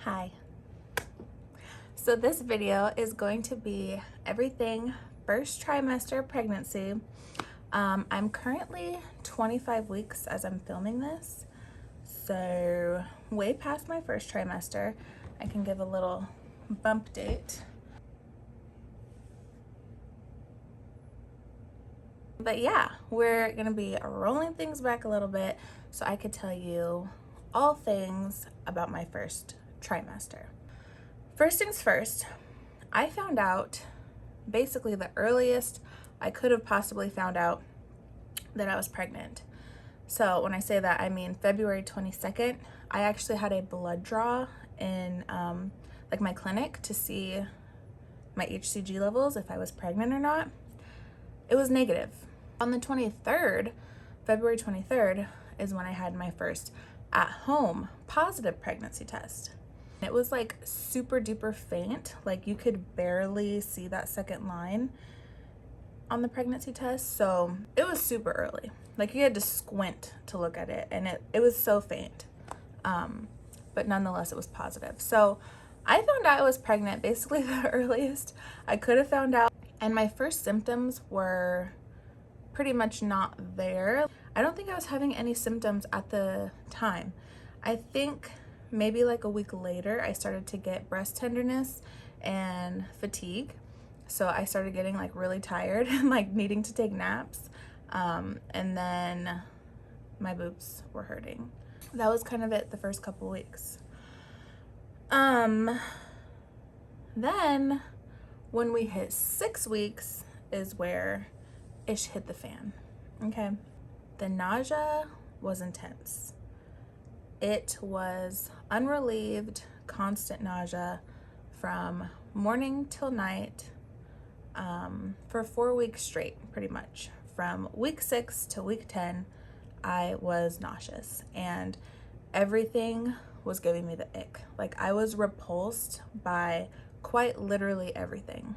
Hi. So this video is going to be everything first trimester pregnancy. I'm currently 25 weeks as I'm filming this, so way past my first trimester. I can give a little bump date. But yeah, we're gonna be rolling things back a little bit so I could tell you all things about my first trimester. First things first, I found out basically the earliest I could have possibly found out that I was pregnant. So when I say that, I mean February 22nd. I actually had a blood draw in like my clinic to see my HCG levels, if I was pregnant or not. It was negative. On the 23rd, February 23rd, is when I had my first at-home positive pregnancy test. It was like super duper faint, like you could barely see that second line on the pregnancy test. So it was super early, like you had to squint to look at it, and it was so faint, but nonetheless it was positive. So I found out I was pregnant basically the earliest I could have found out, and my first symptoms were pretty much not there. I don't think I was having any symptoms at the time. I think maybe like a week later I started to get breast tenderness and fatigue. So I started getting like really tired and like needing to take naps. And then my boobs were hurting. That was kind of it the first couple weeks. Then when we hit 6 weeks is where ish hit the fan. Okay. The nausea was intense. It was unrelieved, constant nausea from morning till night, for 4 weeks straight, pretty much. From week 6 to week 10, I was nauseous, and everything was giving me the ick. Like, I was repulsed by quite literally everything.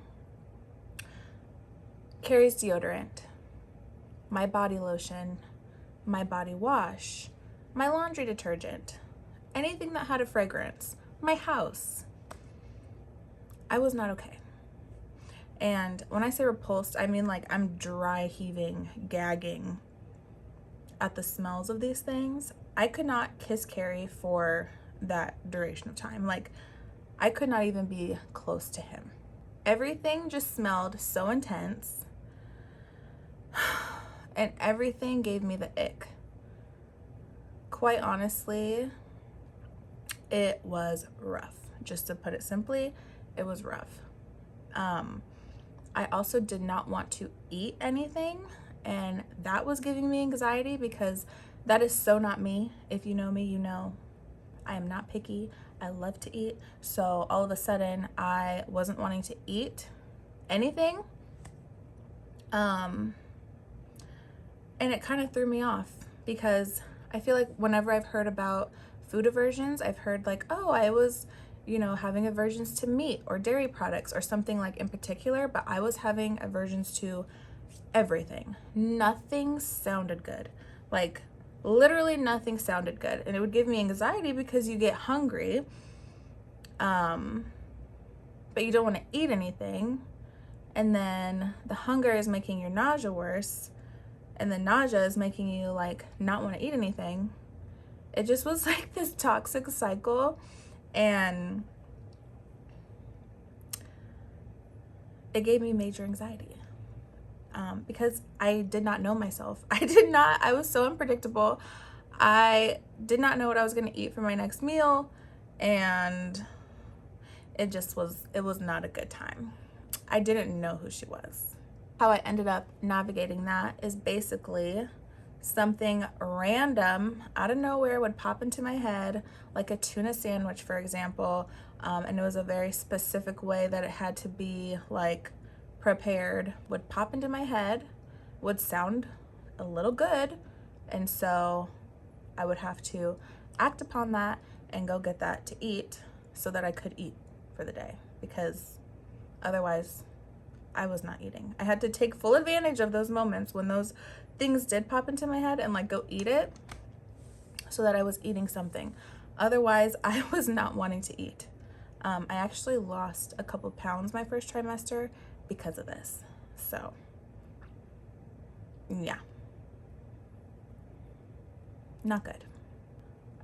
Carrie's deodorant, my body lotion, my body wash, my laundry detergent, anything that had a fragrance, my house. I was not okay. And when I say repulsed, I mean like I'm dry heaving, gagging at the smells of these things. I could not kiss Carrie for that duration of time. Like, I could not even be close to him. Everything just smelled so intense, and everything gave me the ick. Quite honestly, it was rough. Just to put it simply, it was rough. I also did not want to eat anything, and that was giving me anxiety because that is so not me. If you know me, you know I am not picky. I love to eat. So all of a sudden I wasn't wanting to eat anything. And it kind of threw me off because I feel like whenever I've heard about food aversions, I've heard like, oh, I was, having aversions to meat or dairy products or something like in particular, but I was having aversions to everything. Nothing sounded good. Like, literally nothing sounded good. And it would give me anxiety because you get hungry, but you don't want to eat anything. And then the hunger is making your nausea worse. And the nausea is making you like not want to eat anything. It just was like this toxic cycle, and it gave me major anxiety because I did not know myself. I was so unpredictable. I did not know what I was going to eat for my next meal, and it was not a good time. I didn't know who she was. How I ended up navigating that is basically something random out of nowhere would pop into my head, like a tuna sandwich, for example, and it was a very specific way that it had to be like prepared, would pop into my head, would sound a little good, and so I would have to act upon that and go get that to eat so that I could eat for the day, because otherwise I was not eating. I had to take full advantage of those moments when those things did pop into my head and like go eat it so that I was eating something. Otherwise, I was not wanting to eat. I actually lost a couple pounds my first trimester because of this. So, yeah, not good.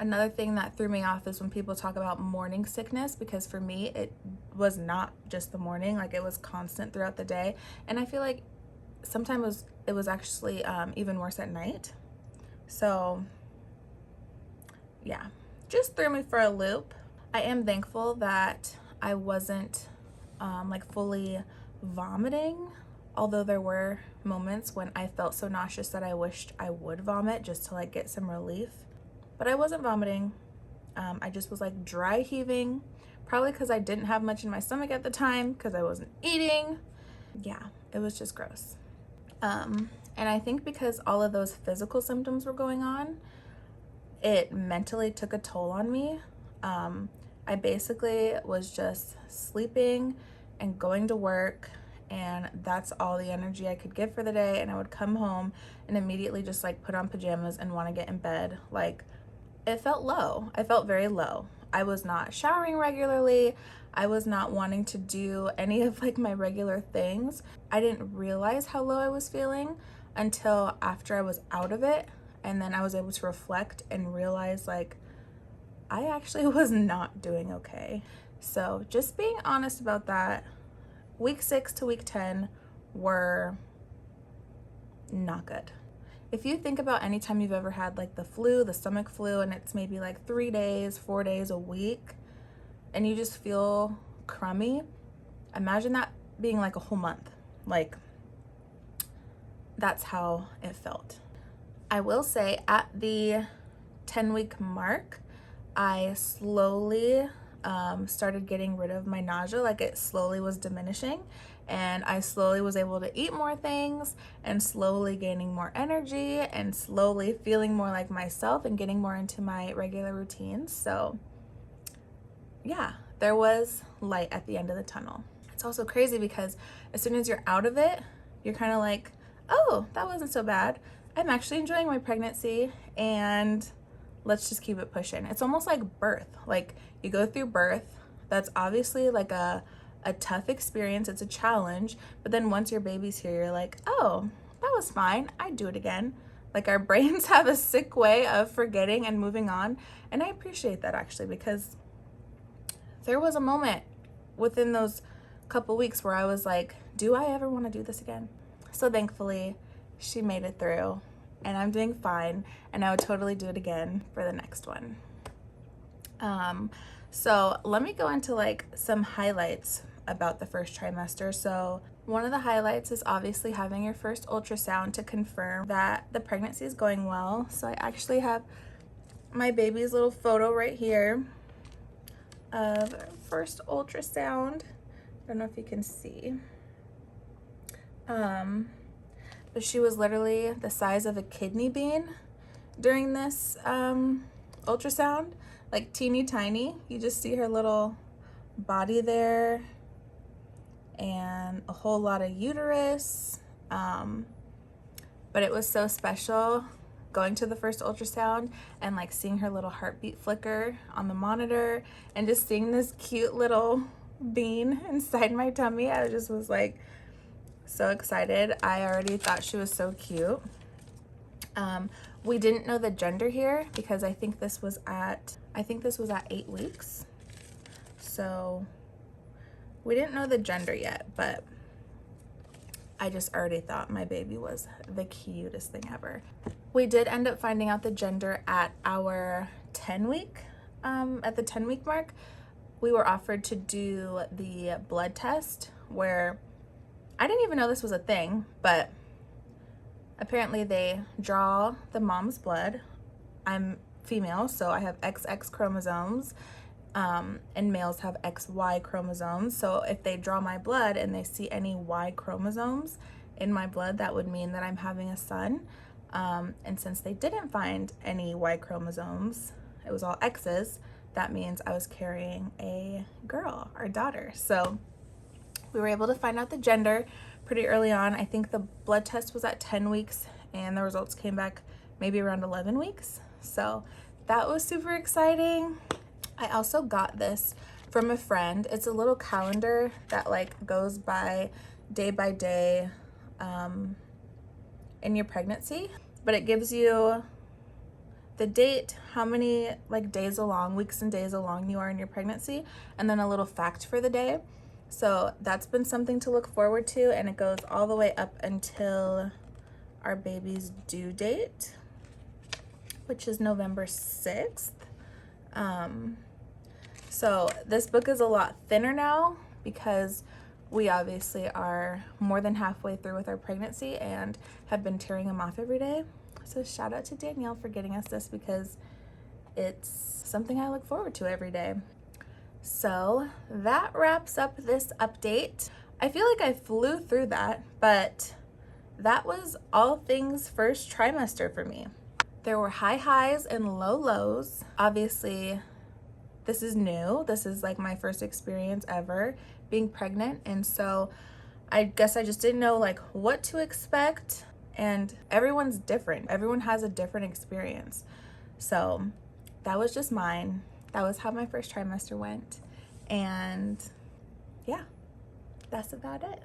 Another thing that threw me off is when people talk about morning sickness, because for me, it was not just the morning, like it was constant throughout the day. And I feel like sometimes it was actually even worse at night. So yeah, just threw me for a loop. I am thankful that I wasn't like fully vomiting, although there were moments when I felt so nauseous that I wished I would vomit just to like get some relief. But I wasn't vomiting. I just was like dry heaving, probably because I didn't have much in my stomach at the time because I wasn't eating. Yeah, it was just gross. And I think because all of those physical symptoms were going on, it mentally took a toll on me. I basically was just sleeping and going to work, and that's all the energy I could give for the day. And I would come home and immediately just like put on pajamas and want to get in bed. Like, it felt low. I felt very low. I was not showering regularly. I was not wanting to do any of like my regular things. I didn't realize how low I was feeling until after I was out of it. And then I was able to reflect and realize like I actually was not doing okay. So just being honest about that, week 6 to week 10 were not good. If you think about any time you've ever had like the flu, the stomach flu, and it's maybe like 3 days, 4 days, a week, and you just feel crummy, imagine that being like a whole month. Like, that's how it felt. I will say at the 10-week mark, I slowly started getting rid of my nausea. Like, it slowly was diminishing, and I slowly was able to eat more things and slowly gaining more energy and slowly feeling more like myself and getting more into my regular routines. So yeah, there was light at the end of the tunnel. It's also crazy because as soon as you're out of it, you're kind of like, oh, that wasn't so bad. I'm actually enjoying my pregnancy, and let's just keep it pushing. It's almost like birth. Like, you go through birth. That's obviously like a tough experience. It's a challenge. But then once your baby's here, you're like, oh, that was fine. I'd do it again. Like, our brains have a sick way of forgetting and moving on. And I appreciate that actually, because there was a moment within those couple weeks where I was like, do I ever want to do this again? So thankfully, she made it through, and I'm doing fine, and I would totally do it again for the next one. So let me go into like some highlights about the first trimester. So one of the highlights is obviously having your first ultrasound to confirm that the pregnancy is going well. So I actually have my baby's little photo right here of first ultrasound. I don't know if you can see. But she was literally the size of a kidney bean during this ultrasound, like teeny tiny. You just see her little body there and a whole lot of uterus. But it was so special going to the first ultrasound and like seeing her little heartbeat flicker on the monitor and just seeing this cute little bean inside my tummy. I just was like so excited. I already thought she was so cute. We didn't know the gender here because I think this was at 8 weeks. So we didn't know the gender yet, but I just already thought my baby was the cutest thing ever. We did end up finding out the gender at our 10-week, at the 10-week mark. We were offered to do the blood test, where I didn't even know this was a thing, but apparently they draw the mom's blood. I'm female, so I have XX chromosomes, and males have XY chromosomes. So if they draw my blood and they see any Y chromosomes in my blood, that would mean that I'm having a son. And since they didn't find any Y chromosomes, it was all X's, that means I was carrying a girl, our daughter. So we were able to find out the gender pretty early on. I think the blood test was at 10 weeks and the results came back maybe around 11 weeks. So that was super exciting. I also got this from a friend. It's a little calendar that like goes by day in your pregnancy, but it gives you the date, how many like days along, weeks and days along you are in your pregnancy, and then a little fact for the day. So that's been something to look forward to, and it goes all the way up until our baby's due date, which is November 6th. So this book is a lot thinner now because we obviously are more than halfway through with our pregnancy and have been tearing them off every day. So shout out to Danielle for getting us this because it's something I look forward to every day. So that wraps up this update. I feel like I flew through that, but that was all things first trimester for me. There were high highs and low lows. Obviously, this is new. This is like my first experience ever being pregnant. And so I guess I just didn't know like what to expect. And everyone's different. Everyone has a different experience. So that was just mine. That was how my first trimester went. And yeah, that's about it.